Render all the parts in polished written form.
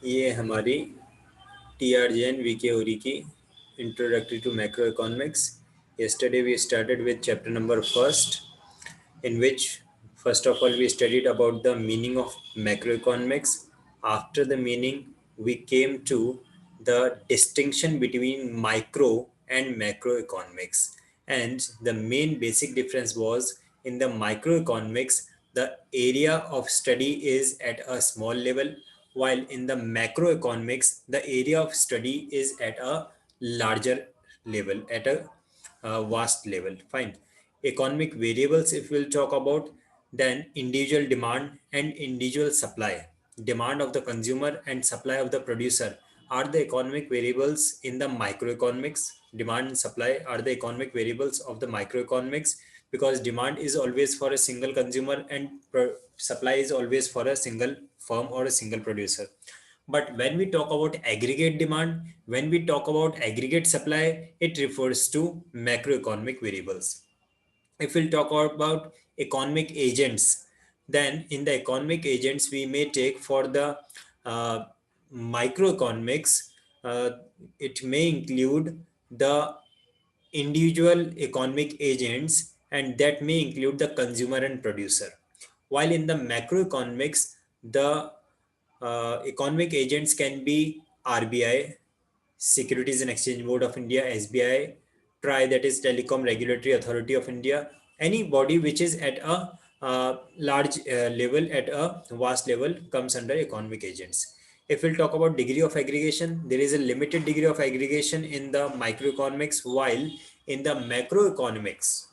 ये हमारी TR Jain VK Ori की Introductory to Macroeconomics. Yesterday we started with chapter number first, in which first of all we studied about the meaning of macroeconomics. After the meaning, we came to the distinction between micro and macroeconomics, and the main basic difference was in the microeconomics the area of study is at a small level, while in the macroeconomics the area of study is at a larger level, at a vast level. Fine. Economic variables, if we'll talk about, then individual demand and individual supply, demand of the consumer and supply of the producer are the economic variables in the microeconomics. Demand and supply are the economic variables of the microeconomics, because demand is always for a single consumer and supply is always for a single firm or a single producer. But when we talk about aggregate demand, when we talk about aggregate supply, it refers to macroeconomic variables. If we'll talk about economic agents, then in the economic agents, we may take for the uh, microeconomics, uh, it may include the individual economic agents, and that may include the consumer and producer. While in the macroeconomics, the economic agents can be RBI, Securities and Exchange Board of India, SBI, TRAI, that is Telecom Regulatory Authority of India, any body which is at a large level, at a vast level, comes under economic agents. If we'll talk about degree of aggregation, there is a limited degree of aggregation in the microeconomics, while in the macroeconomics,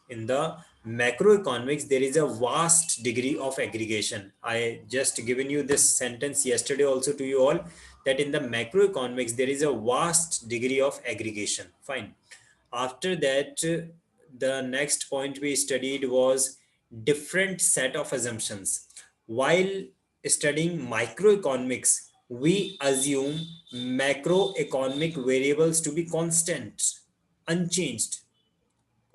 there is a vast degree of aggregation. I just given you this sentence yesterday also to you all, that in the macroeconomics, there is a vast degree of aggregation. Fine. After that, the next point we studied was different set of assumptions. While studying microeconomics, we assume macroeconomic variables to be constant, unchanged.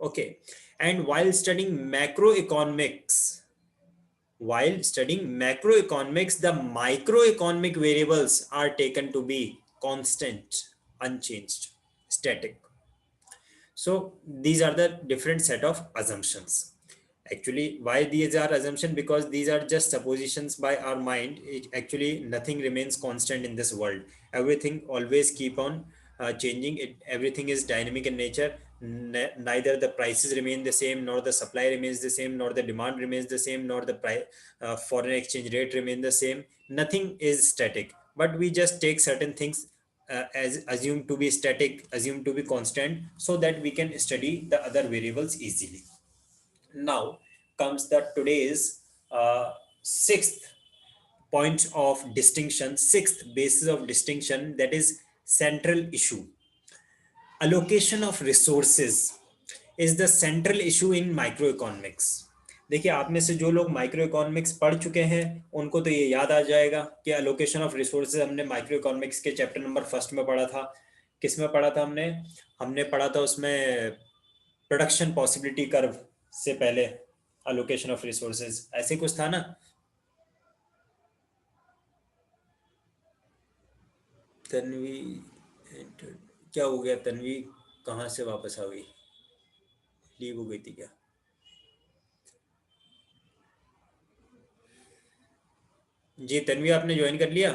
Okay. And while studying macroeconomics, the microeconomic variables are taken to be constant, unchanged, static. So these are the different set of assumptions. Actually, why these are assumptions? Because these are just suppositions by our mind. Actually, nothing remains constant in this world. Everything always keep on changing. Everything is dynamic in nature. Neither the prices remain the same, nor the supply remains the same, nor the demand remains the same, nor the foreign exchange rate remain the same. Nothing is static. But we just take certain things as assumed to be static, assumed to be constant, so that we can study the other variables easily. Now comes the today's sixth point of distinction, sixth basis of distinction, that is central issue. Allocation of resources is the central issue in microeconomics. देखिए, आप में से जो लोग micro economics पढ़ चुके हैं उनको तो ये याद आ जाएगा कि अलोकेशन ऑफ रिसोर्सेज हमने माइक्रो इकोनॉमिक्स के चैप्टर नंबर फर्स्ट में पढ़ा था. किस में पढ़ा था हमने पढ़ा था उसमें प्रोडक्शन पॉसिबिलिटी कर्व से पहले अलोकेशन ऑफ रिसोर्सेज, ऐसे कुछ था ना. तन्वी क्या हो गया? तन्वी कहाँ से वापस आ गई? लीव हो गई थी क्या? जी तन्वी, आपने ज्वाइन कर लिया?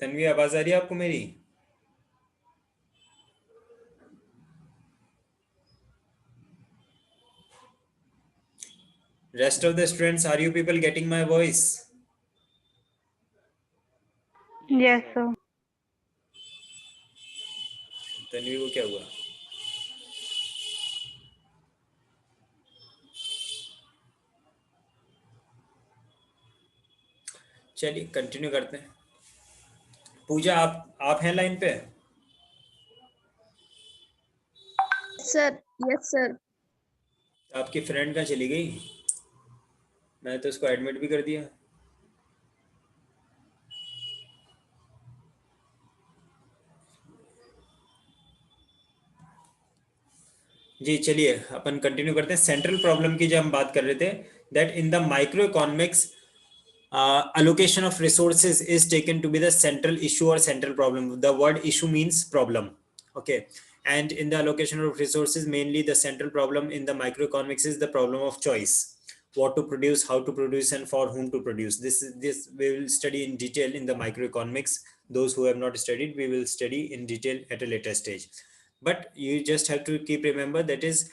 तन्वी, आवाज आ रही है आपको मेरी? Rest of the students, are you people getting my voice? Yes, sir. Tanvi को क्या हुआ? चलिए कंटिन्यू करते हैं. पूजा, आप हैं लाइन पे? सर. Yes sir. आपकी फ्रेंड कहाँ चली गई? मैंने तो उसको एडमिट भी कर दिया. जी चलिए अपन कंटिन्यू करते हैं. सेंट्रल प्रॉब्लम की जब हम बात कर रहे थे, that in the microeconomics, allocation of resources is taken to be the central issue or central problem. The word issue means problem. Okay. And in the allocation of resources, mainly the central problem in the microeconomics is the problem of choice. What to produce, how to produce, and for whom to produce. This we will study in detail in the microeconomics. Those who have not studied, we will study in detail at a later stage. But you just have to keep remember that is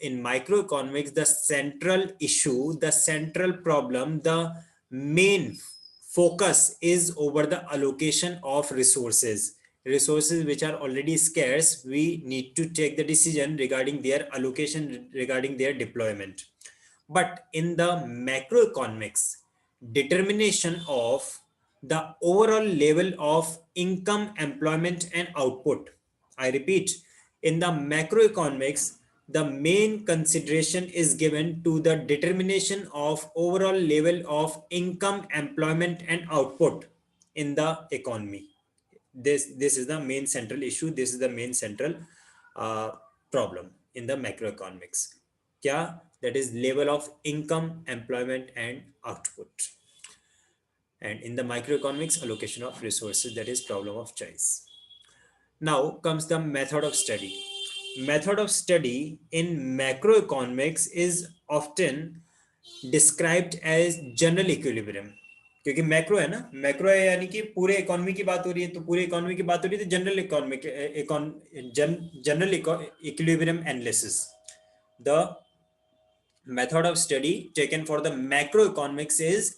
in microeconomics, the central issue, the central problem, the main focus is over the allocation of resources which are already scarce. We need to take the decision regarding their allocation, regarding their deployment. But in the macroeconomics, determination of the overall level of income, employment, and output. I repeat, in the macroeconomics, the main consideration is given to the determination of overall level of income, employment, and output in the economy. This is the main central issue. This is the main central uh, problem in the macroeconomics. Kya? That is level of income, employment, and output. And in the microeconomics, allocation of resources, that is problem of choice. Now comes the method of study. Method of study in macroeconomics is often described as general equilibrium. क्योंकि macro है ना, macro है यानी कि पूरे economy की बात हो रही है, तो पूरे इकोनॉमी की बात हो रही है तो general economic general equilibrium analysis. The method of study taken for the macroeconomics is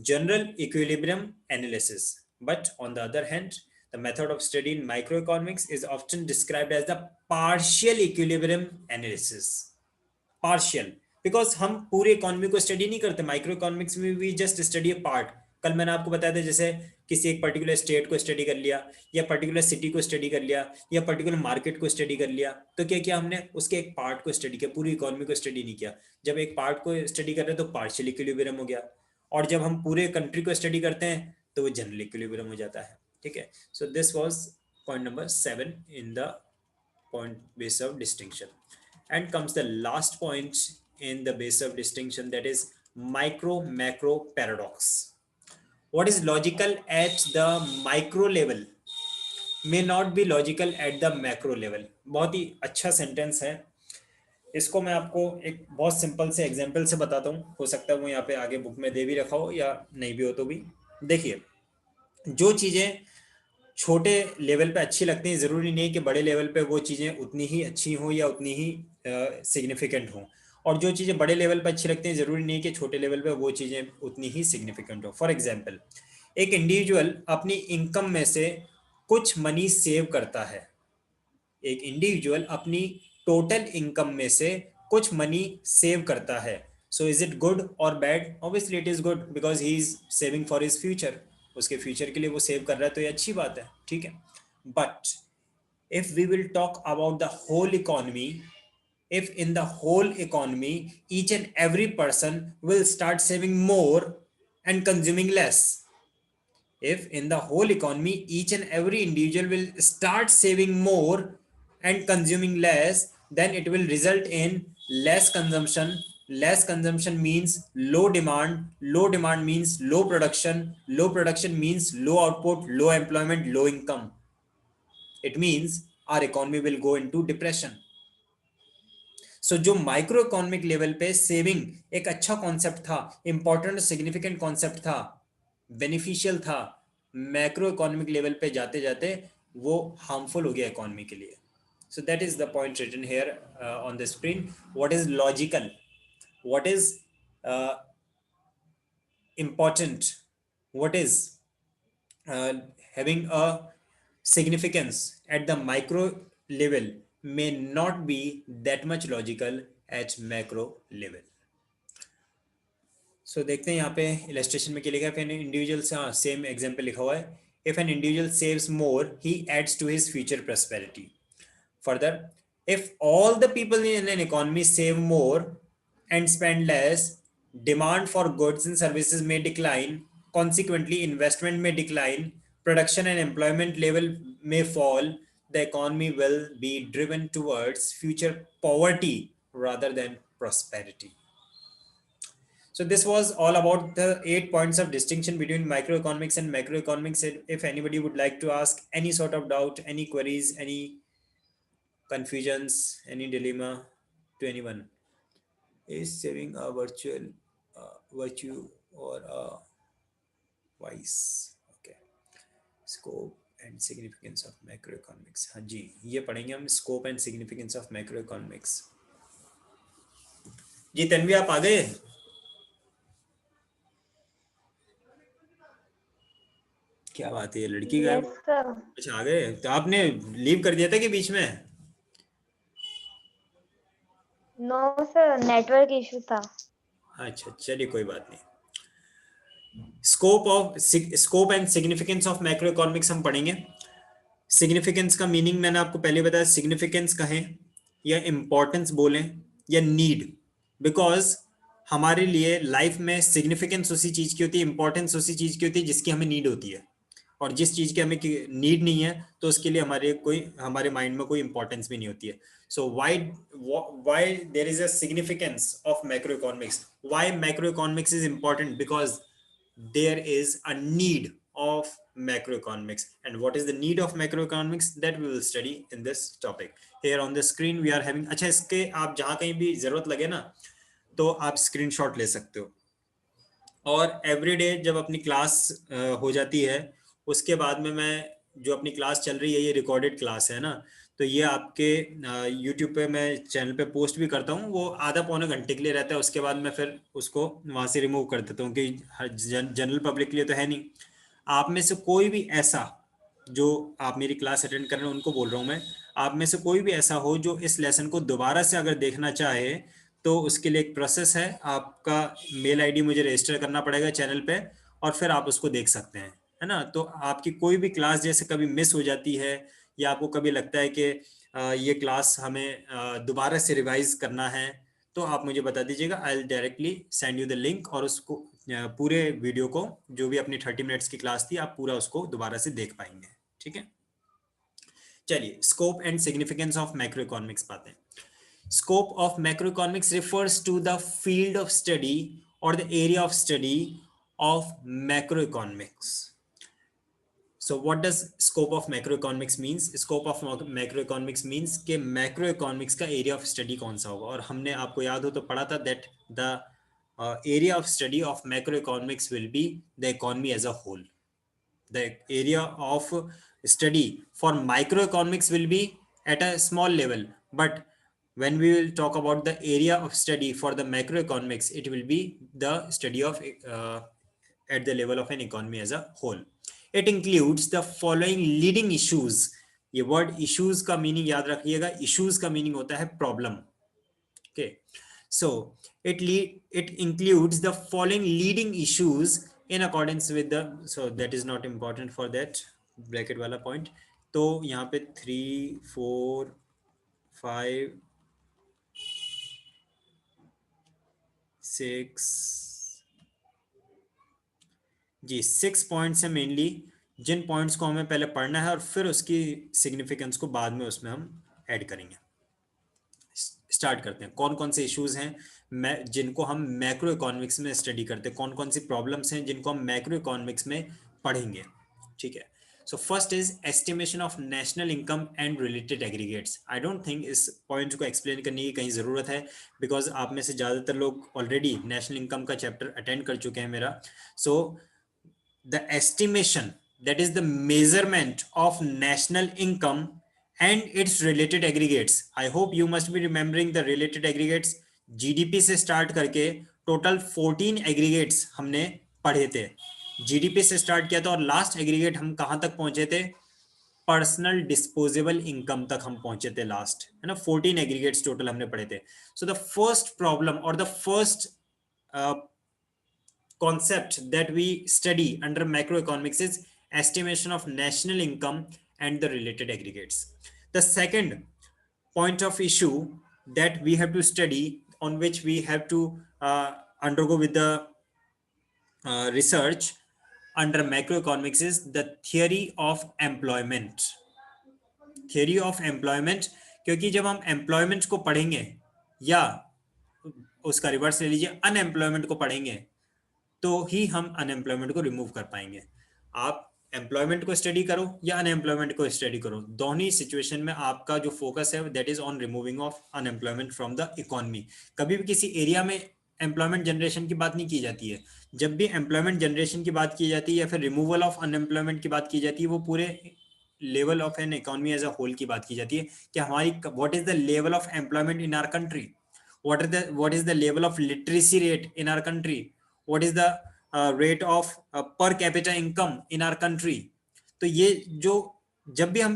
general equilibrium analysis. But on the other hand, the method of study in microeconomics is often described as the partial equilibrium analysis. Partial, because हम पूरे economy को study नहीं करते. Micro economics में we just study a part. कल मैंने आपको बताया था, जैसे किसी एक पर्टिकुलर स्टेट को स्टडी कर लिया, या पर्टिकुलर सिटी को स्टडी कर लिया, या पर्टिकुलर मार्केट को स्टडी कर लिया, तो क्या किया हमने, उसके एक पार्ट को स्टडी किया, पूरी इकोनॉमी को स्टडी नहीं किया. जब एक पार्ट को स्टडी कर रहे हैं तो पार्शियल इक्विलिब्रियम हो गया, और जब हम पूरे कंट्री को स्टडी करते हैं तो वो जनरल इक्विलिब्रियम हो जाता है. ठीक है. So this was point number 7 in the point base of distinction. And comes the last point in the base of distinction, that is micro macro paradox. What is logical at the micro level may not be logical at the macro level. बहुत ही अच्छा sentence है. इसको मैं आपको एक बहुत simple से example से बताता हूँ. हो सकता है वो यहाँ पे आगे बुक में दे भी रखा हो या नहीं भी हो तो भी. देखिए, जो चीजें छोटे लेवल पे अच्छी लगती हैं, जरूरी नहीं कि बड़े लेवल पे वो चीजें उतनी ही अच्छी हो या उतनी ही सिग्निफिकेंट हो. और जो चीजें बड़े लेवल पे अच्छी लगती हैं, जरूरी नहीं कि छोटे लेवल पे वो चीजें उतनी ही सिग्निफिकेंट हो. फॉर एग्जांपल, एक इंडिविजुअल अपनी इनकम में से कुछ मनी सेव करता है. एक इंडिविजुअल अपनी टोटल इनकम में से कुछ मनी सेव करता है. सो इज इट गुड और bad? Obviously it is good, because he is saving for his future. उसके फ्यूचर के लिए वो सेव कर रहा है, तो ये अच्छी बात है. ठीक है. But if we will talk about the whole economy, if in the whole economy each and every person will start saving more and consuming less, if in the whole economy each and every individual will start saving more and consuming less, then it will result in less consumption. Less consumption means low demand. Low demand means low production. Low production means low output, low employment, low income. It means our economy will go into depression. So जो micro economic level पे saving एक अच्छा concept था, important significant concept था, beneficial था, macro economic level पे जाते जाते वो हार्मफुल हो गया इकोनॉमी के लिए. So that is the point written here on the screen. What is logical? What is important? What is having a significance at the micro level may not be that much logical at macro level. So देखते हैं यहाँ पे illustration में क्या लिखा है. If an individual, same example लिखा हुआ है. If an individual saves more, he adds to his future prosperity. Further, if all the people in an economy save more and spend less, demand for goods and services may decline. Consequently, investment may decline. Production and employment level may fall. The economy will be driven towards future poverty rather than prosperity. So this was all about the 8 points of distinction between microeconomics and macroeconomics. If anybody would like to ask any sort of doubt, any queries, any confusions, any dilemma to anyone. Is saving a virtual virtue or a vice? Okay. Scope and significance of macroeconomics. हाँ जी, ये पढ़ेंगे हम, scope and significance of macroeconomics. जी तन्वी, आप आ गए? क्या बात है, ये लड़की गायब? Yes sir. अच्छा, आ गए। तो आपने लीव कर दिया था कि बीच में? नो सर, नेटवर्क इशू था। अच्छा, चलिए कोई बात नहीं। Scope and significance of macroeconomics हम पढ़ेंगे। सिग्निफिकेंस का मीनिंग मैंने आपको पहले बताया। सिग्निफिकेंस कहें या इंपॉर्टेंस बोलें या नीड, बिकॉज हमारे लिए लाइफ में सिग्निफिकेंस उसी चीज की होती है, इंपॉर्टेंस उसी चीज की होती है जिसकी हमें नीड होती है। और जिस चीज की हमें नीड नहीं है तो उसके लिए हमारे माइंड में कोई इंपॉर्टेंस भी नहीं होती है। So why there is a significance of macroeconomics, why macroeconomics is important, because there is a need of macroeconomics. And what is the need of macroeconomics? That we will study in this topic. Here on the screen we are having, अच्छा इसके आप जहां कहीं भी जरूरत लगे ना तो आप स्क्रीनशॉट ले सकते हो। और एवरीडे जब अपनी क्लास हो जाती है उसके बाद में मैं जो अपनी क्लास चल रही है, ये रिकॉर्डेड क्लास है ना, तो ये आपके यूट्यूब पे मैं चैनल पे पोस्ट भी करता हूँ। वो आधा पौने घंटे के लिए रहता है, उसके बाद मैं फिर उसको वहाँ से रिमूव कर देता हूँ कि जनरल पब्लिक के लिए तो है नहीं। आप में से कोई भी ऐसा, जो आप मेरी क्लास अटेंड कर रहे हैं उनको बोल रहा हूँ मैं, आप में से कोई भी ऐसा हो जो इस लेसन को दोबारा से अगर देखना चाहे तो उसके लिए एक प्रोसेस है। आपका मेल आईडी मुझे रजिस्टर करना पड़ेगा चैनल पे और फिर आप उसको देख सकते हैं, है ना। तो आपकी कोई भी क्लास जैसे कभी मिस हो जाती है या आपको कभी लगता है कि ये क्लास हमें दोबारा से रिवाइज करना है, तो आप मुझे बता दीजिएगा। I will directly send you the link और उसको पूरे वीडियो को, जो भी अपनी 30 मिनट्स की क्लास थी, आप पूरा उसको दोबारा से देख पाएंगे। ठीक है, चलिए scope and significance of macroeconomics पाते हैं। Scope of macroeconomics refers to the field of study or the area of study of macroeconomics. So what does scope of macroeconomics means? Scope of macroeconomics means कि macroeconomics का area of study कौन सा होगा। और हमने, आपको याद हो तो पढ़ा था, that the area of study of macroeconomics will be the economy as a whole. The area of study for microeconomics will be at a small level, but when we will talk about the area of study for the macroeconomics, it will be the study of at the level of an economy as a whole. It includes the following leading issues. ये word issues का meaning याद रखिएगा। issues का meaning होता है problem. Okay, so it includes the following leading issues in accordance with the, so that is not important for that bracket वाला point। तो यहाँ पे 3, 4, 5, 6 जी, 6 पॉइंट्स है मेनली, जिन पॉइंट्स को हमें पहले पढ़ना है और फिर उसकी सिग्निफिकेंस को बाद में उसमें हम ऐड करेंगे। स्टार्ट करते हैं। कौन कौन से इश्यूज हैं जिनको हम मैक्रो इकोनॉमिक्स में स्टडी करते हैं, कौन कौन सी प्रॉब्लम्स हैं जिनको हम मैक्रो इकोनॉमिक्स में पढ़ेंगे। ठीक है, so first is estimation of national income and related aggregates. I don't think इस पॉइंट को एक्सप्लेन करने की कहीं जरूरत है, बिकॉज आप में से ज्यादातर लोग ऑलरेडी नेशनल इनकम का चैप्टर अटेंड कर चुके हैं मेरा। सो the estimation, that is the measurement of national income and its related aggregates. I hope you must be remembering the related aggregates. GDP से स्टार्ट करके टोटल 14 एग्रीगेट्स हमने पढ़े थे। जीडीपी से स्टार्ट किया था और लास्ट एग्रीगेट हम कहां तक पहुंचे थे? पर्सनल डिस्पोजेबल इनकम तक हम पहुंचे थे लास्ट, है ना। 14 एग्रीगेट्स टोटल हमने पढ़े थे। सो द फर्स्ट प्रॉब्लम और the first concept that we study under macroeconomics is estimation of national income and the related aggregates. The second point of issue that we have to study, on which we have to undergo with the research under macroeconomics, is the theory of employment. Theory of employment, क्योंकि जब हम employment को पढ़ेंगे या उसका reverse ले लीजिए, unemployment को पढ़ेंगे तो ही हम अनएम्प्लॉयमेंट को रिमूव कर पाएंगे। आप एम्प्लॉयमेंट को स्टडी करो या अनएम्प्लॉयमेंट को स्टडी करो, दोनों ही सिचुएशन में आपका जो फोकस है that is on removing of unemployment from the economy. कभी भी किसी एरिया में एम्प्लॉयमेंट जनरेशन की बात नहीं की जाती है। जब भी एम्प्लॉयमेंट जनरेशन की बात की जाती है या फिर रिमूवल ऑफ अनएम्प्लॉयमेंट की बात की जाती है, वो पूरे level of an economy as a whole की बात की जाती है कि हमारी what is the level of employment in our country, what is the level of literacy rate in our country, what is the rate of per capita income in our country। तो ये जो जब भी हम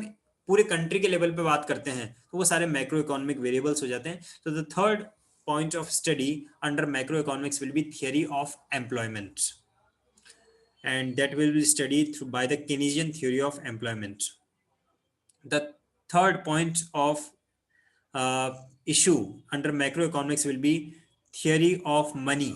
पूरे कंट्री के level पे बात करते हैं तो वो सारे मैक्रो इकोनॉमिक वेरिएबल्स हो जाते हैं। तो the third point of study under macro economics will be theory of employment, and that will be studied through by the Keynesian theory of employment. The third point of issue under macroeconomics will be theory of money,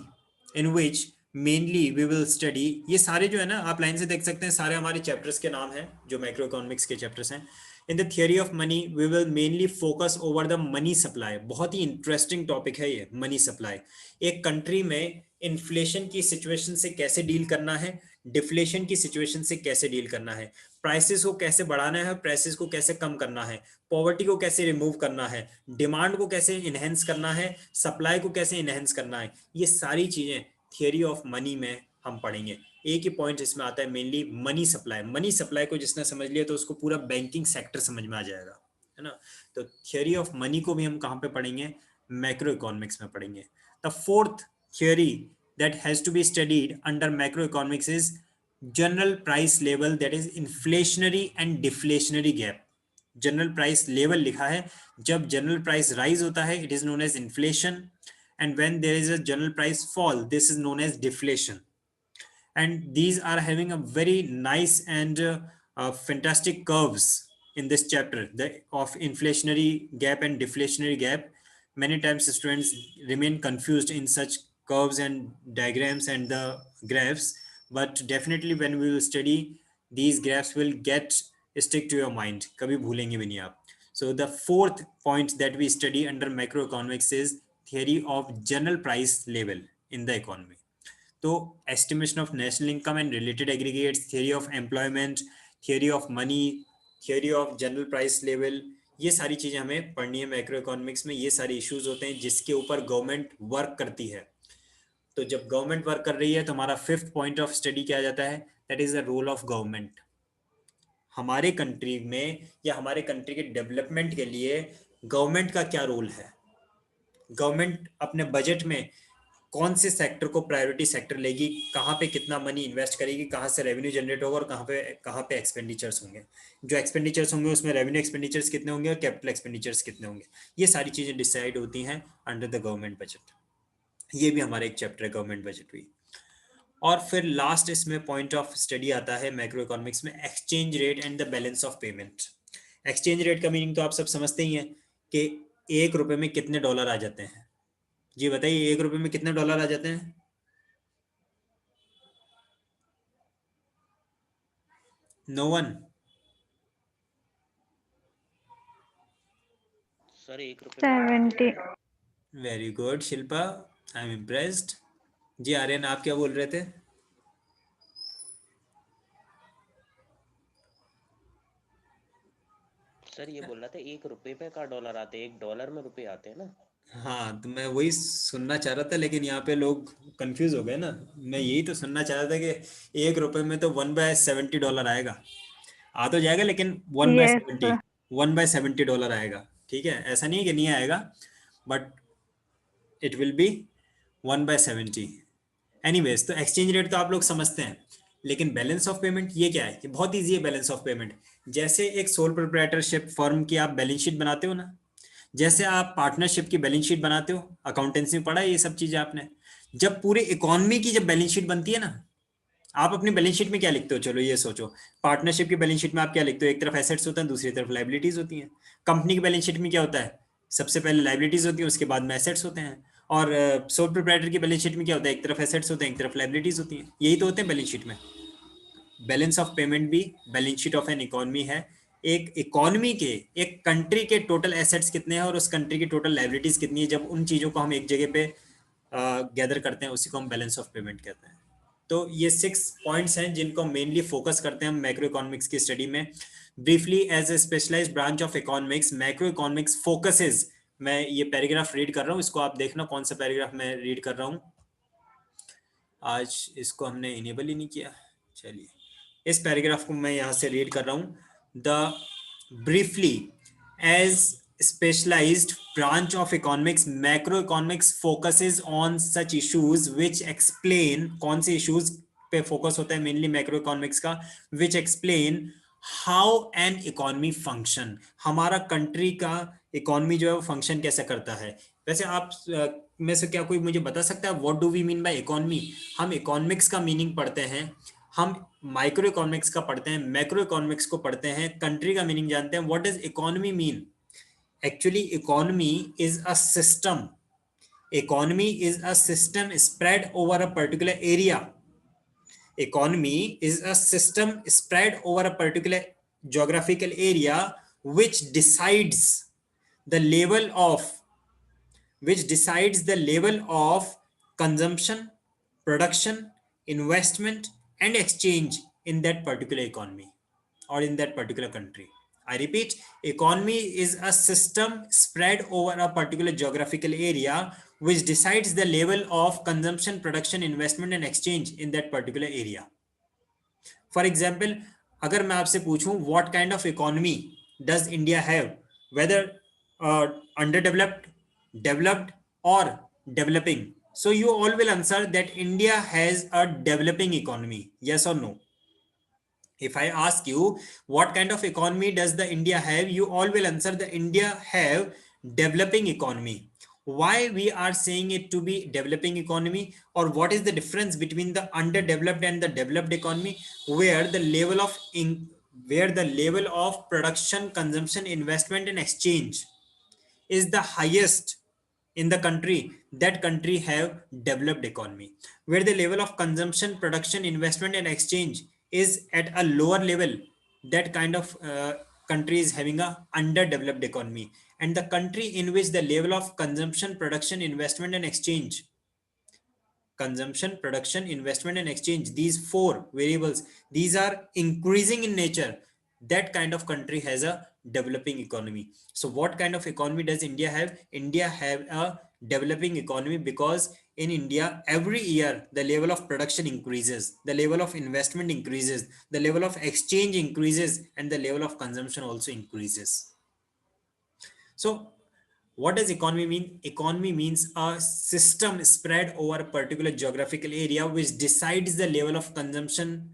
in which mainly we will study, ये सारे जो है ना आप line से देख सकते हैं, सारे हमारे चैप्टर्स के नाम हैं जो मैक्रो इकोनॉमिक्स के चैप्टर्स हैं। In the theory of money we will mainly focus over the money supply. बहुत ही इंटरेस्टिंग टॉपिक है ये मनी सप्लाई। एक कंट्री में इन्फ्लेशन की सिचुएशन से कैसे डील करना है, डिफ्लेशन की सिचुएशन से कैसे डील करना है, प्राइसेस को कैसे बढ़ाना है, प्राइसेस को कैसे कम करना है, पॉवर्टी को कैसे रिमूव करना है, डिमांड को कैसे इनहेंस करना है, सप्लाई को कैसे इनहेंस करना है, ये सारी चीजें थियरी ऑफ मनी में हम पढ़ेंगे। एक ही पॉइंट इसमें आता है mainly money supply. Money supply को जिसने समझ लिया तो उसको पूरा बैंकिंग सेक्टर समझ में आ जाएगा, है ना। तो थियरी ऑफ मनी को भी हम कहाँ पे पढ़ेंगे, मैक्रो इकोनॉमिक्स में पढ़ेंगे। The fourth theory that has to be studied under macroeconomics is general price level, that is inflationary and deflationary gap। General price level लिखा है, जब जनरल प्राइस राइज होता है it is known as inflation, and when there is a general price fall this is known as deflation. and these are having a very nice and fantastic curves in this chapter, the of inflationary gap and deflationary gap. Many times students remain confused in such curves and diagrams and the graphs, but definitely when we will study these graphs will get stick to your mind, kabhi bhulenge bhi nahi aap। So the fourth point that we study under macroeconomics is theory of general price level in the economy। तो estimation of national income and related aggregates, theory of employment, theory of money, theory of general price level, ये सारी चीजें हमें पढ़नी है macro economics में। ये सारे इश्यूज होते हैं जिसके ऊपर गवर्नमेंट वर्क करती है। तो जब गवर्नमेंट वर्क कर रही है तो हमारा फिफ्थ पॉइंट ऑफ स्टडी क्या आ जाता है, that is the role of government. हमारे कंट्री में या हमारे कंट्री के डेवलपमेंट के लिए गवर्नमेंट का क्या रोल है, गवर्नमेंट अपने बजट में कौन से सेक्टर को प्रायोरिटी सेक्टर लेगी, कहाँ पे कितना मनी इन्वेस्ट करेगी, कहाँ से रेवेन्यू जनरेट होगा और कहाँ पे एक्सपेंडिचर्स होंगे, जो एक्सपेंडिचर्स होंगे उसमें रेवेन्यू एक्सपेंडिचर्स कितने होंगे और कैपिटल एक्सपेंडिचर्स कितने होंगे, ये सारी चीजें डिसाइड होती हैं अंडर द गवर्नमेंट बजट। ये भी हमारा एक चैप्टर है गवर्नमेंट बजट भी। और फिर लास्ट इसमें पॉइंट ऑफ स्टडी आता है मैक्रो इकोनॉमिक्स में, exchange rate and the balance of payment. Exchange rate का मीनिंग तो आप सब समझते ही हैं कि $1 में कितने डॉलर आ जाते हैं। जी बताइए, $1 में कितने डॉलर आ जाते हैं? No one? Sir $1 70। Very good Shilpa, I am impressed. जी आर्यन, आप क्या बोल रहे थे? सर ये बोल रहा था $1 पे का डॉलर आते हैं, $1 में रुपए आते हैं ना। हाँ, तो मैं वही सुनना चाह रहा था लेकिन यहाँ पे लोग कंफ्यूज हो गए ना। मैं यही तो सुनना चाह रहा था कि $1 में तो $1/70 आएगा, आ तो जाएगा लेकिन Yes, 1/70 डॉलर आएगा। ठीक है, ऐसा नहीं है कि नहीं आएगा, but it will be 1/70। Anyways, तो एक्सचेंज रेट तो आप लोग समझते हैं, लेकिन बैलेंस ऑफ पेमेंट ये क्या है? ये बहुत ईजी है बैलेंस ऑफ पेमेंट। जैसे एक सोल प्रोप्राइटरशिप फर्म की आप बैलेंस शीट बनाते हो ना, जैसे आप पार्टनरशिप की बैलेंस शीट बनाते हो, अकाउंटेंसी में पढ़ा है ये सब चीजें आपने। जब पूरे इकोनॉमी की जब बैलेंस शीट बनती है ना, आप अपनी बैलेंस शीट में क्या लिखते हो? चलो ये सोचो, पार्टनरशिप की बैलेंस शीट में आप क्या लिखते हो? एक तरफ एसेट्स होता है, दूसरी तरफ लाइबिलिटीज होती हैं। कंपनी की बैलेंस शीट में क्या होता है? सबसे पहले लाइबिलिटीज होती है, उसके बाद में एसेट्स होते हैं। और सोल प्रोप्राइटर की बैलेंस शीट में क्या होता है? एक तरफ एसेट्स होते हैं, एक तरफ लाइबिलिटीज होती हैं। यही तो होते हैं बैलेंस शीट में। बैलेंस ऑफ पेमेंट भी balance sheet of an economy है। एक इकोनॉमी के, एक कंट्री के टोटल एसेट्स कितने हैं और उस कंट्री की टोटल लाइबिलिटीज कितनी है, जब उन चीजों को हम एक जगह पे गैदर करते हैं, उसी को हम बैलेंस ऑफ पेमेंट कहते हैं। तो ये 6 पॉइंट्स हैं जिनको मेनली फोकस करते हैं हम मैक्रो इकोनॉमिक्स की स्टडी में। Briefly, as a specialised branch of economics, macro economics focuses, मैं ये पैराग्राफ रीड कर रहा हूँ, इसको आप देखना कौन सा पैराग्राफ मैं रीड कर रहा हूँ। आज इसको हमने इनेबल ही नहीं किया, चलिए इस पैराग्राफ को मैं यहाँ से रीड कर रहा हूँ। The briefly, as specialized branch of economics, macroeconomics focuses on such issues which explain, कौन से issues पे फोकस होता है मेनली मैक्रो इकोनॉमिक्स का, which explain how an economy function, हमारा कंट्री का इकोनॉमी जो है वो फंक्शन कैसे करता है। वैसे आप में से क्या कोई मुझे बता सकता है what do we mean by economy? हम इकोनॉमिक्स का मीनिंग पढ़ते हैं, हम माइक्रो इकोनॉमिक्स का पढ़ते हैं, मैक्रो इकोनॉमिक्स को पढ़ते हैं, कंट्री का मीनिंग जानते हैं। What does economy mean? Actually, economy is a system. Economy is a system spread over a particular area. Economy is a system spread over a particular geographical area which decides the level of consumption, production, investment, and exchange in that particular economy or in that particular country. I repeat, economy is a system spread over a particular geographical area which decides the level of consumption, production, investment, and exchange in that particular area. For example, अगर मैं आपसे पूछूं what kind of economy does India have, whether underdeveloped, developed, or developing, so you all will answer that India has a developing economy. Yes or no? If I ask you what kind of economy does the India have, you all will answer the India have developing economy. Why we are saying it to be developing economy, or what is the difference between the underdeveloped and the developed economy, where the level of production, consumption, investment, and exchange is the highest in the country, that country have developed economy. Where the level of consumption, production, investment, and exchange is at a lower level, that kind of country is having a underdeveloped economy. And the country in which the level of consumption, production, investment, and exchange, consumption, production, investment, and exchange, these 4 variables, these are increasing in nature, that kind of country has a developing economy. So what kind of economy does India have? India have a developing economy because in India every year the level of production increases, the level of investment increases, the level of exchange increases, and the level of consumption also increases. So what does economy mean? Economy means a system spread over a particular geographical area which decides the level of consumption,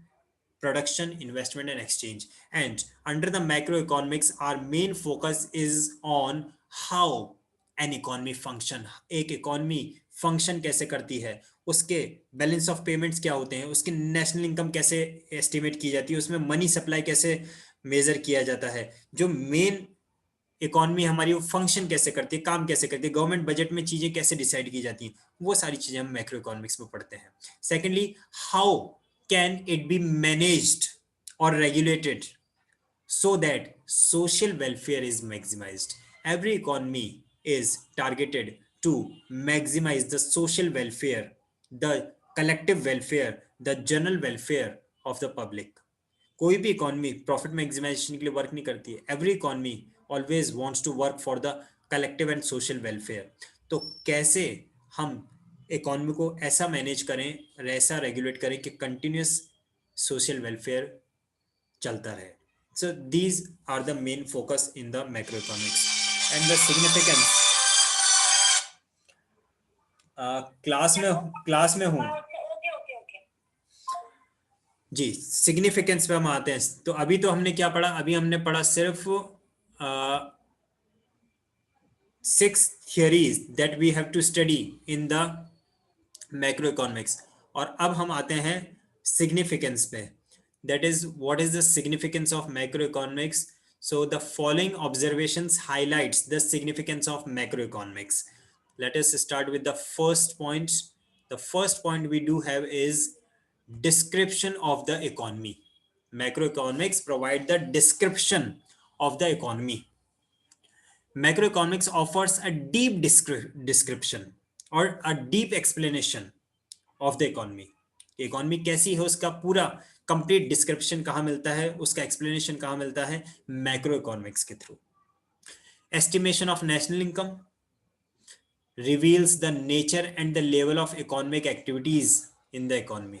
production, investment, and exchange. And under the macroeconomics, our main focus is on how an economy function. एक economy function कैसे करती है, उसके balance of payments क्या होते हैं, उसकी national income कैसे एस्टिमेट की जाती है, उसमें मनी सप्लाई कैसे मेजर किया जाता है, जो मेन इकोनॉमी हमारी वो फंक्शन कैसे करती है, काम कैसे करती है, गवर्नमेंट बजट में चीजें कैसे डिसाइड की जाती हैं, वो सारी चीजें हम मैक्रो इकोनॉमिक्स में पढ़ते हैं. Secondly, how can it be managed और regulated so that social welfare is maximized. Every economy is targeted to maximize the social welfare, the collective welfare, the general welfare of the public. कोई भी economy profit maximisation के लिए work नहीं करती है. Every economy always wants to work for the collective and social welfare. तो कैसे हम इकोनॉमी को ऐसा मैनेज करें, ऐसा रेगुलेट करें कि कंटिन्यूस सोशल वेलफेयर चलता रहे. So these are the main focus in the macroeconomics and the significance. Class में हूँ जी. सिग्निफिकेंस पे हम आते हैं. तो अभी तो हमने क्या पढ़ा? अभी हमने पढ़ा सिर्फ 6 theories that we have to study in the macroeconomics. और अब हम आते हैं significance पे. That is, what is the significance of macroeconomics? So the following observations highlights the significance of macroeconomics. Let us start with the first point. The first point we do have is description of the economy. Macroeconomics provide the description of the economy. Macroeconomics offers a deep description और a deep explanation of the economy. Economy कैसी है उसका पूरा complete description कहाँ मिलता है, उसका explanation कहाँ मिलता है, मैक्रो इकोनॉमिक्स के through. Estimation of national income reveals the nature and the level of economic activities in the economy.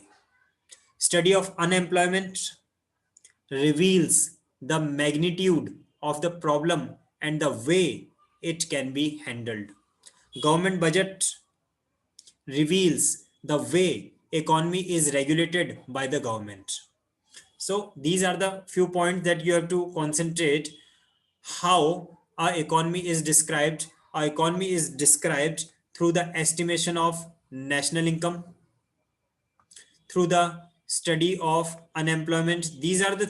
Study of unemployment reveals the magnitude of the problem and the way it can be handled. Government budget reveals the way economy is regulated by the government. So these are the few points that you have to concentrate. How our economy is described. Our economy is described through the estimation of national income, through the study of unemployment. These are the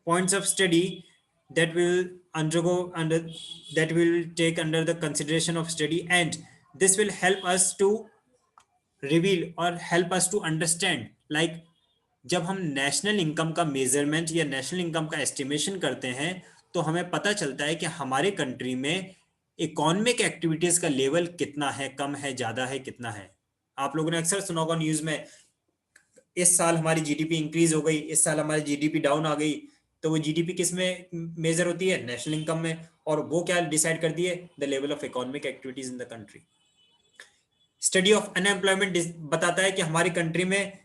points of study that will undergo under that will take under the consideration of study, and this will help us to reveal or help us to understand, like जब हम national income का measurement या national income का estimation करते हैं तो हमें पता चलता है कि हमारे कंट्री में इकोनॉमिक एक्टिविटीज का लेवल कितना है, कम है, ज्यादा है, कितना है। आप लोगों ने अक्सर सुना होगा न्यूज में, इस साल हमारी जीडीपी इंक्रीज हो गई, इस साल हमारी जीडीपी डाउन आ गई। तो वो जीडीपी किस में मेजर होती है? नेशनल इनकम में। और वो क्या डिसाइड करती है? The level of economic activities in the country. Study of unemployment बताता है कि हमारी कंट्री में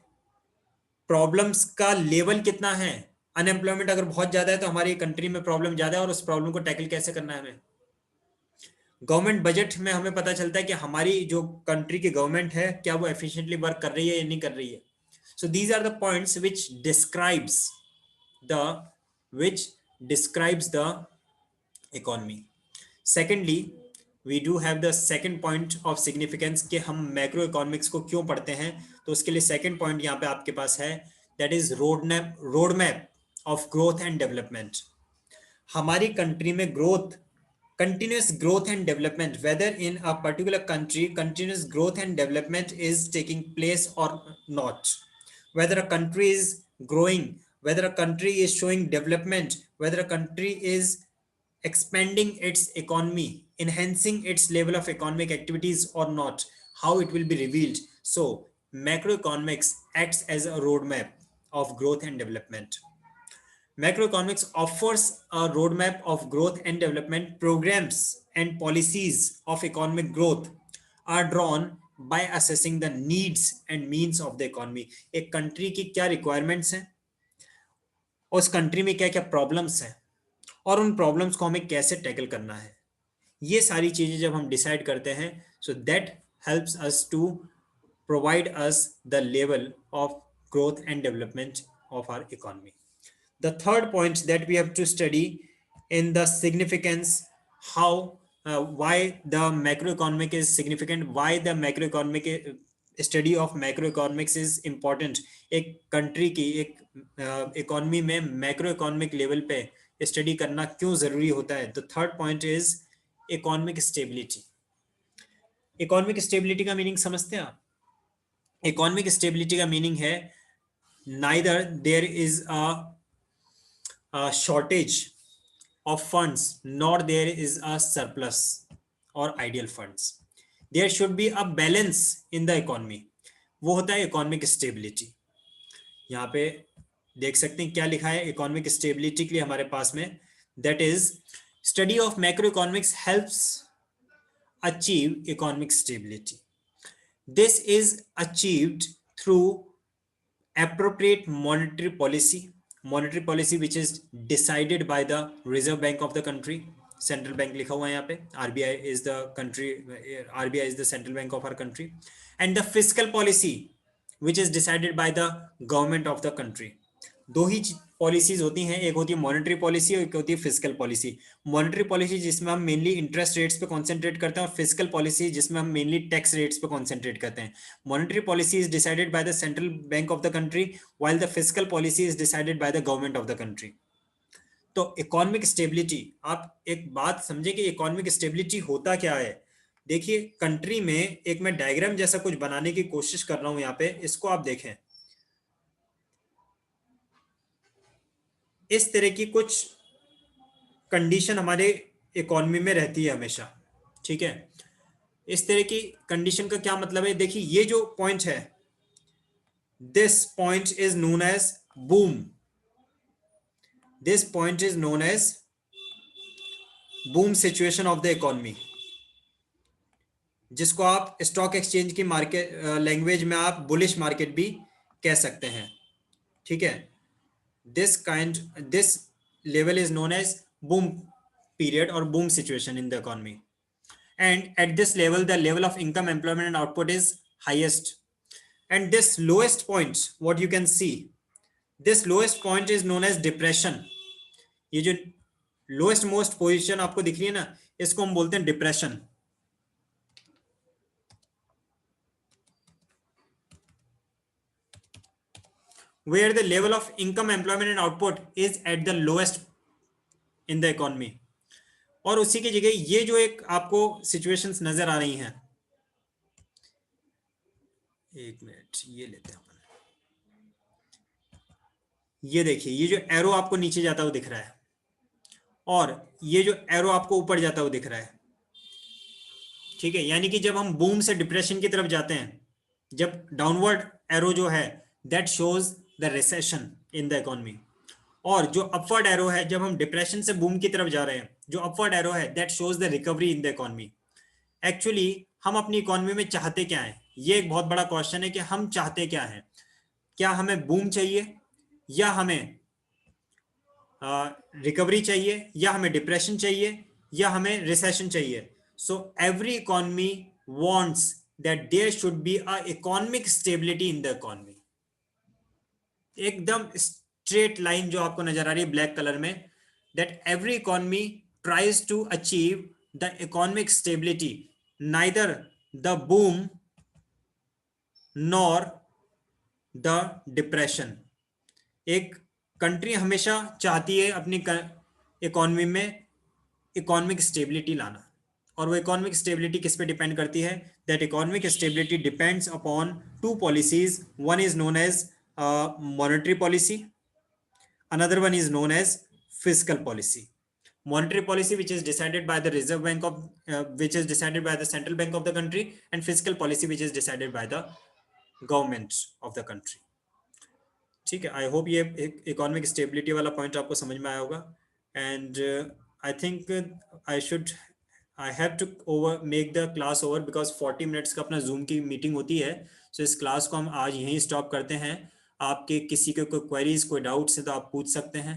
प्रॉब्लम्स का लेवल कितना है। अनएम्प्लॉयमेंट अगर बहुत ज्यादा है तो हमारी कंट्री में प्रॉब्लम ज्यादा है और उस प्रॉब्लम को टैकल कैसे करना है हमें। गवर्नमेंट बजट में हमें पता चलता है कि हमारी जो कंट्री की गवर्नमेंट है क्या वो एफिशिएंटली वर्क कर रही है या नहीं कर रही है। So these are the points which describes the economy. Secondly, we do have the second point of significance कि हम मैक्रो इकोनॉमिक्स को क्यों पढ़ते हैं। तो उसके लिए सेकेंड पॉइंट यहाँ पे आपके पास है, that is road map of growth and development. हमारी कंट्री में growth, continuous growth and development, whether in a particular country continuous growth and development is taking place or not, whether a country is growing, whether a country is showing development, whether a country is expanding its economy, enhancing its level of economic activities or not, how it will be revealed. So macroeconomics acts as a roadmap of growth and development. Macroeconomics offers a roadmap of growth and development. Programs and policies of economic growth are drawn by assessing the needs and means of the economy. एक country की क्या requirements हैं, उस country में क्या क्या problems हैं और उन प्रॉब्लम्स को हमें कैसे टैकल करना है, ये सारी चीजें जब हम डिसाइड करते हैं, so that helps us to provide us the level of growth and development of our economy. The third point that we have to study in the significance, how why the macroeconomic is significant, why the macroeconomic study of macroeconomics is important. एक country की एक economy में macro economic level पे study करना क्यों जरूरी होता है। The third point is economic stability. Economic stability का मीनिंग समझते हैं आप? इकोनॉमिक स्टेबिलिटी का मीनिंग है neither there is shortage of funds nor there is a surplus or ideal funds. There should be a balance in the economy. वो होता है economic stability. यहाँ पे देख सकते हैं क्या लिखा है इकोनॉमिक स्टेबिलिटी के लिए हमारे पास में, that is study of macro economics helps achieve economic stability. This is achieved through appropriate monetary policy which is decided by the Reserve Bank of the country. Central Bank लिखा हुआ है यहाँ पे, RBI is the central bank of our country. And the fiscal policy which is decided by the government of the country. दो ही policies होती हैं, एक होती है मॉनेटरी पॉलिसी और एक होती है फिजिकल पॉलिसी. मॉनेटरी पॉलिसी जिसमें हम मेनली इंटरेस्ट रेट्स पे कॉन्सेंट्रेट करते हैं और फिजिकल पॉलिसी जिसमें हम मेनली टैक्स रेट्स पे कॉन्सेंट्रेट करते हैं. Monetary policy is decided by the central bank of the country while the physical policy is decided by the government of the country. तो इकोनॉमिक स्टेबिलिटी, आप एक बात समझे कि इकोनॉमिक स्टेबिलिटी होता क्या है. देखिए कंट्री में एक मैं डायग्राम जैसा कुछ बनाने की कोशिश कर रहा हूं यहाँ पे, इसको आप देखें. इस तरह की कुछ कंडीशन हमारे इकोनॉमी में रहती है हमेशा, ठीक है. इस तरह की कंडीशन का क्या मतलब है, देखिए ये जो पॉइंट है, this point is known as boom, this point is known as boom situation of the economy, जिसको आप स्टॉक एक्सचेंज की मार्केट लैंग्वेज में आप बुलिश मार्केट भी कह सकते हैं, ठीक है। This level is known as boom period और boom situation in the economy, and at this level the level of income, employment and output is highest, and this lowest point, what you can see, this lowest point is known as depression. ये जो lowest most position आपको दिख रही है ना, इसको हम बोलते हैं depression. where the level of income, employment and output is at the lowest in the economy। और उसी की जगह ये जो एक आपको सिचुएशंस नजर आ रही हैं, एक मिनट ये लेते हैं अपन, ये देखिए ये जो एरो आपको नीचे जाता हुआ दिख रहा है और ये जो एरो आपको ऊपर जाता हुआ दिख रहा है, ठीक है। यानी कि जब हम बूम से डिप्रेशन की तरफ जाते हैं, जब डाउनवर्ड एरो जो है that shows the recession in the economy, और जो अपवर्ड एरो है जब हम डिप्रेशन से बूम की तरफ जा रहे हैं, जो अपवर्ड एरो है that shows the recovery in the economy. Actually हम अपनी इकोनॉमी में चाहते क्या है, ये एक बहुत बड़ा क्वेश्चन है कि हम चाहते क्या है, क्या हमें बूम चाहिए या हमें रिकवरी चाहिए या हमें डिप्रेशन चाहिए या हमें रिसेशन चाहिए। So every economy wants that there should be a economic stability in the economy. एकदम स्ट्रेट लाइन जो आपको नजर आ रही है ब्लैक कलर में, that every economy tries to achieve the economic stability, neither the boom nor the depression. एक country हमेशा चाहती है अपनी इकोनॉमी में इकोनॉमिक स्टेबिलिटी लाना, और वो इकोनॉमिक स्टेबिलिटी किस पे डिपेंड करती है, that economic stability depends upon two policies, one is known as monetary policy, another one is known as fiscal policy. Monetary policy which is decided by the reserve bank of which is decided by the central bank of the country, and fiscal policy which is decided by the government of the country। ठीक है, I hope ये economic stability वाला point आपको समझ में आया होगा। And I think I have to over make the class over because 40 minutes का अपना जूम की मीटिंग होती है। सो इस क्लास को हम आज यहीं स्टॉप करते हैं। आपके किसी के कोई क्वेरीज, कोई डाउट्स है तो आप पूछ सकते हैं।